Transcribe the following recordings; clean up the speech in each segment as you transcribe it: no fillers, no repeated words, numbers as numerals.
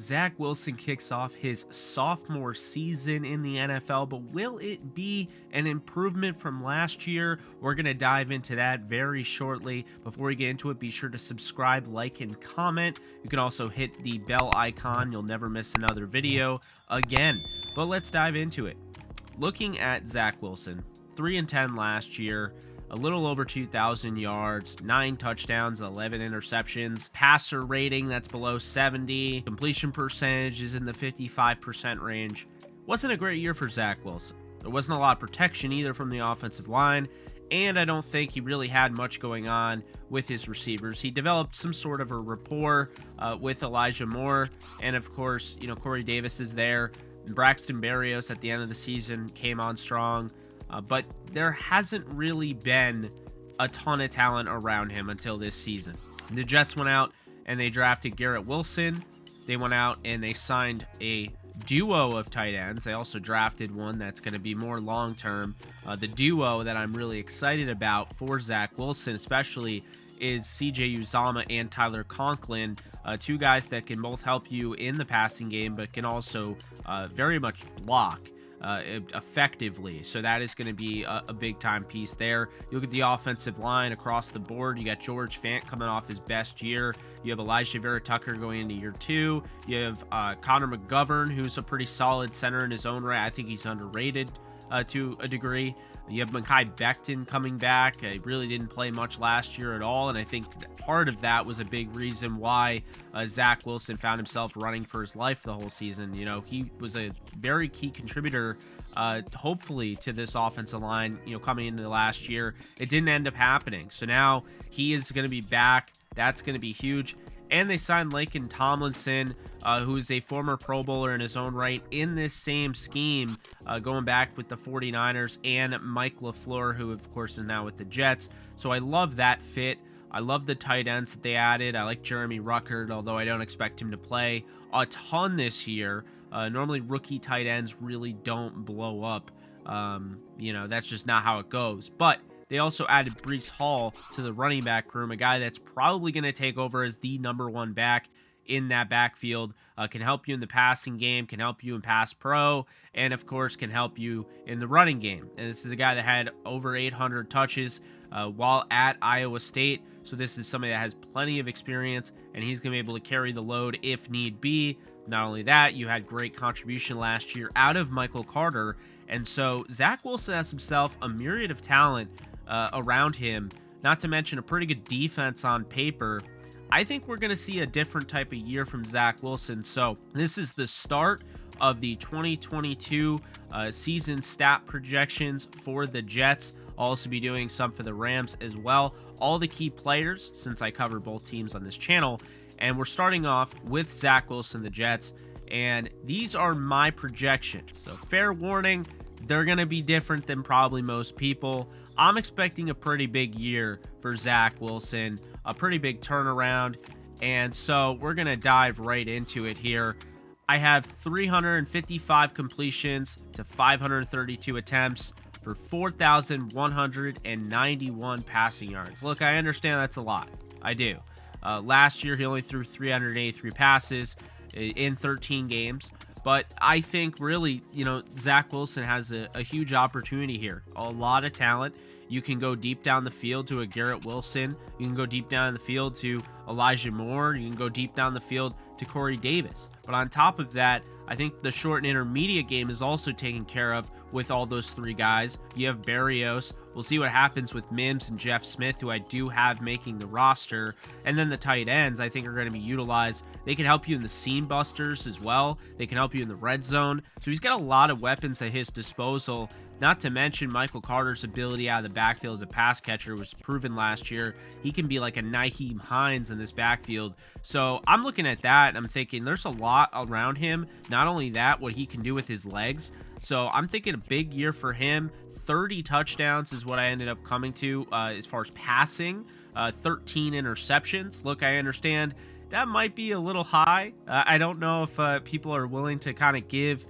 Zach Wilson kicks off his sophomore season in the NFL, but will it be an improvement from last year? We're going to dive into that very shortly. Before we get into it, be sure to subscribe, like, and comment. You can also hit the bell icon. You'll never miss another video again. But let's dive into it. Looking at Zach Wilson, 3-10 last year. A little over 2,000 yards, 9 touchdowns, 11 interceptions, passer rating that's below 70, completion percentage is in the 55% range. Wasn't a great year for Zach Wilson. There wasn't a lot of protection either from the offensive line, and I don't think he really had much going on with his receivers. He developed some sort of a rapport with Elijah Moore, and of course, Corey Davis is there. Braxton Berrios at the end of the season came on strong. But there hasn't really been a ton of talent around him until this season. The Jets went out and they drafted Garrett Wilson. They went out and they signed a duo of tight ends. They also drafted one that's going to be more long-term. The duo that I'm really excited about for Zach Wilson especially is CJ Uzomah and Tyler Conklin, two guys that can both help you in the passing game but can also very much block effectively. So that is going to be a big time piece there. You look at the offensive line across the board. You got George Fant coming off his best year. You have Elijah Vera Tucker going into year 2. You have Connor McGovern, who's a pretty solid center in his own right. I think he's underrated to a degree. You have Mekhi Becton coming back. He really didn't play much last year at all, and I think part of that was a big reason why Zach Wilson found himself running for his life the whole season. He was a very key contributor, hopefully, to this offensive line, coming into the last year. It didn't end up happening, so now he is going to be back. That's going to be huge. And they signed Laken Tomlinson, who's a former Pro Bowler in his own right, in this same scheme, going back with the 49ers, and Mike LaFleur, who, of course, is now with the Jets. So I love that fit. I love the tight ends that they added. I like Jeremy Ruckert, although I don't expect him to play a ton this year. Normally, rookie tight ends really don't blow up. That's just not how it goes. But they also added Breece Hall to the running back room, a guy that's probably going to take over as the number 1 back in that backfield, can help you in the passing game, can help you in pass pro, and of course can help you in the running game. And this is a guy that had over 800 touches while at Iowa State, so this is somebody that has plenty of experience, and he's going to be able to carry the load if need be. Not only that, you had great contribution last year out of Michael Carter, and so Zach Wilson has himself a myriad of talent around him, not to mention a pretty good defense on paper. I think we're going to see a different type of year from Zach Wilson. So this is the start of the 2022 season stat projections for the Jets. I'll also be doing some for the Rams as well. All the key players, since I cover both teams on this channel. And we're starting off with Zach Wilson, the Jets. And these are my projections. So fair warning, they're going to be different than probably most people. I'm expecting a pretty big year for Zach Wilson, a pretty big turnaround, and so we're going to dive right into it here. I have 355 completions to 532 attempts for 4,191 passing yards. Look, I understand that's a lot. I do. Last year, he only threw 383 passes in 13 games. But I think really, Zach Wilson has a huge opportunity here. A lot of talent. You can go deep down the field to a Garrett Wilson. You can go deep down the field to Elijah Moore. You can go deep down the field to Corey Davis. But on top of that, I think the short and intermediate game is also taken care of with all those 3 guys. You have Berrios. We'll see what happens with Mims and Jeff Smith, who I do have making the roster. And then the tight ends, I think, are going to be utilized. They can help you in the seam busters as well. They can help you in the red zone. So he's got a lot of weapons at his disposal. Not to mention Michael Carter's ability out of the backfield as a pass catcher was proven last year. He can be like a Nyheim Hines in this backfield. So I'm looking at that and I'm thinking there's a lot around him. Not only that, what he can do with his legs. So I'm thinking a big year for him. 30 touchdowns is what I ended up coming to as far as passing. 13 interceptions. Look, I understand that might be a little high. I don't know if people are willing to kind of give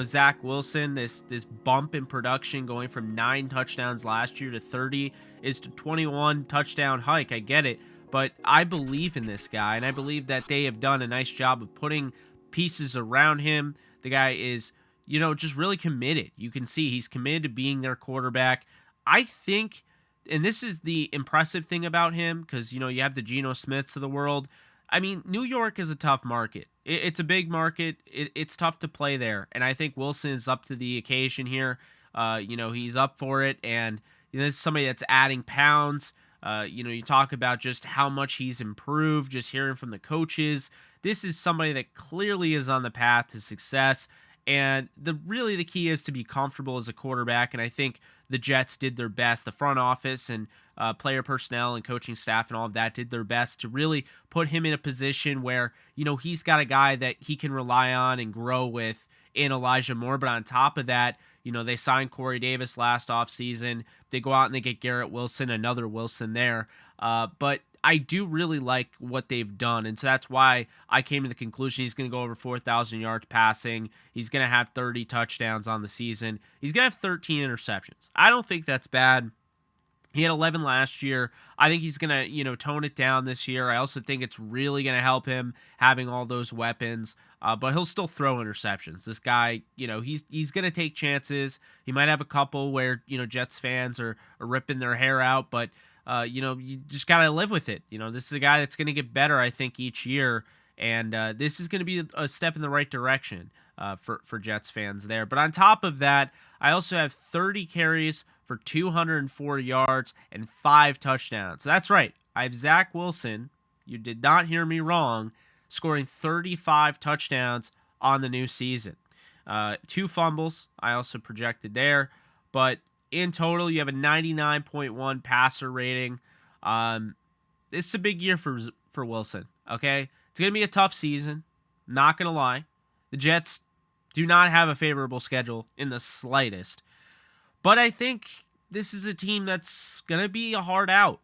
Zach Wilson this bump in production, going from 9 touchdowns last year to 30 is to 21 touchdown hike. I get it, but I believe in this guy, and I believe that they have done a nice job of putting pieces around him. The guy is, just really committed. You can see he's committed to being their quarterback. I think, and this is the impressive thing about him, because, you have the Geno Smiths of the world. I mean, New York is a tough market. It's a big market. It's tough to play there. And I think Wilson is up to the occasion here. He's up for it. And this is somebody that's adding pounds. You talk about just how much he's improved, just hearing from the coaches. This is somebody that clearly is on the path to success. And the key is to be comfortable as a quarterback. And I think the Jets did their best. The front office and player personnel and coaching staff and all of that did their best to really put him in a position where, he's got a guy that he can rely on and grow with in Elijah Moore. But on top of that, they signed Corey Davis last offseason. They go out and they get Garrett Wilson, another Wilson there. But I do really like what they've done. And so that's why I came to the conclusion he's going to go over 4,000 yards passing. He's going to have 30 touchdowns on the season. He's going to have 13 interceptions. I don't think that's bad. He had 11 last year. I think he's going to, tone it down this year. I also think it's really going to help him having all those weapons. But he'll still throw interceptions. This guy, he's going to take chances. He might have a couple where, Jets fans are ripping their hair out, but you just got to live with it. This is a guy that's going to get better, I think, each year. And this is going to be a step in the right direction for Jets fans there. But on top of that, I also have 30 carries for 204 yards and 5 touchdowns. So that's right. I have Zach Wilson. You did not hear me wrong. Scoring 35 touchdowns on the new season. 2 fumbles I also projected there. But in total, you have a 99.1 passer rating. This is a big year for Wilson, okay? It's going to be a tough season, not going to lie. The Jets do not have a favorable schedule in the slightest. But I think this is a team that's going to be a hard out.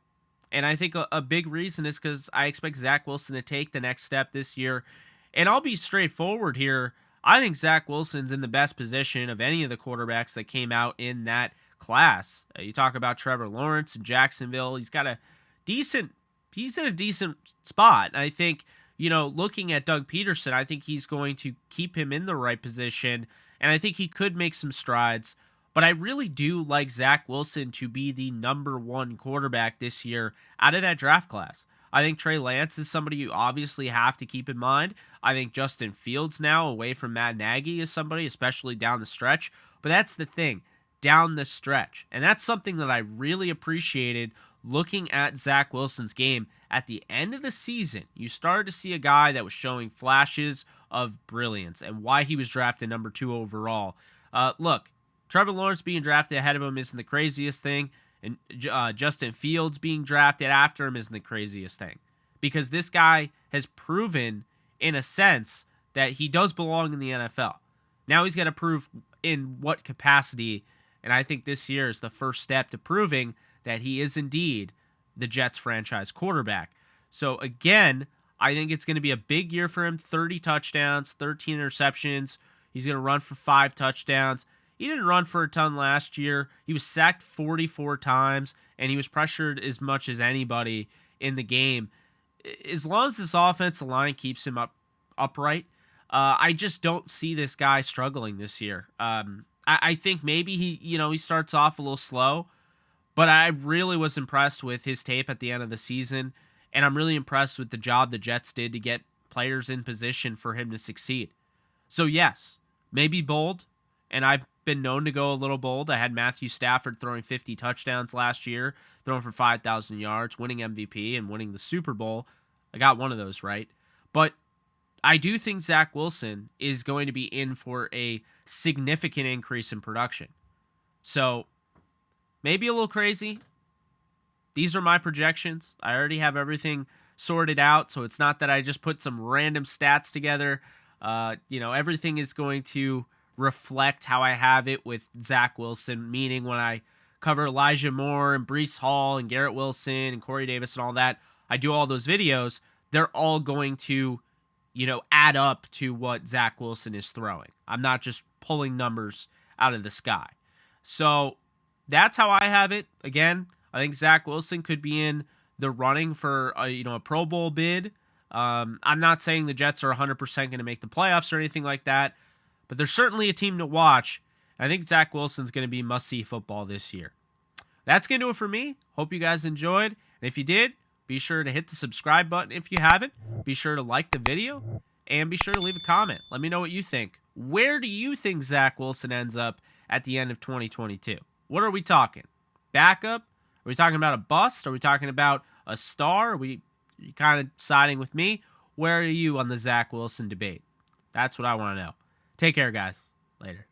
And I think a big reason is because I expect Zach Wilson to take the next step this year. And I'll be straightforward here. I think Zach Wilson's in the best position of any of the quarterbacks that came out in that class. You talk about Trevor Lawrence in Jacksonville. He's in a decent spot. I think, looking at Doug Peterson, I think he's going to keep him in the right position. And I think he could make some strides. But I really do like Zach Wilson to be the number 1 quarterback this year out of that draft class. I think Trey Lance is somebody you obviously have to keep in mind. I think Justin Fields now, away from Matt Nagy, is somebody, especially down the stretch. But that's the thing, down the stretch. And that's something that I really appreciated looking at Zach Wilson's game. At the end of the season, you started to see a guy that was showing flashes of brilliance and why he was drafted number 2 overall. Look, Trevor Lawrence being drafted ahead of him isn't the craziest thing, and Justin Fields being drafted after him isn't the craziest thing, because this guy has proven, in a sense, that he does belong in the NFL. Now he's got to prove in what capacity, and I think this year is the first step to proving that he is indeed the Jets franchise quarterback. So again, I think it's going to be a big year for him. 30 touchdowns, 13 interceptions. He's going to run for 5 touchdowns. He didn't run for a ton last year. He was sacked 44 times, and he was pressured as much as anybody in the game. As long as this offensive line keeps him upright, I just don't see this guy struggling this year. I think maybe he starts off a little slow, but I really was impressed with his tape at the end of the season, and I'm really impressed with the job the Jets did to get players in position for him to succeed. So yes, maybe bold, and I've been known to go a little bold. I had Matthew Stafford throwing 50 touchdowns last year, throwing for 5,000 yards, winning MVP, and winning the Super Bowl. I got one of those right. But I do think Zach Wilson is going to be in for a significant increase in production. So maybe a little crazy. These are my projections. I already have everything sorted out, so it's not that I just put some random stats together. Everything is going to reflect how I have it with Zach Wilson, meaning when I cover Elijah Moore and Breece Hall and Garrett Wilson and Corey Davis and all that, I do all those videos, they're all going to, add up to what Zach Wilson is throwing. I'm not just pulling numbers out of the sky. So that's how I have it. Again, I think Zach Wilson could be in the running for a Pro Bowl bid. I'm not saying the Jets are 100% going to make the playoffs or anything like that, but they're certainly a team to watch. I think Zach Wilson's going to be must-see football this year. That's going to do it for me. Hope you guys enjoyed. And if you did, be sure to hit the subscribe button if you haven't. Be sure to like the video. And be sure to leave a comment. Let me know what you think. Where do you think Zach Wilson ends up at the end of 2022? What are we talking? Backup? Are we talking about a bust? Are we talking about a star? Are we kind of siding with me? Where are you on the Zach Wilson debate? That's what I want to know. Take care, guys. Later.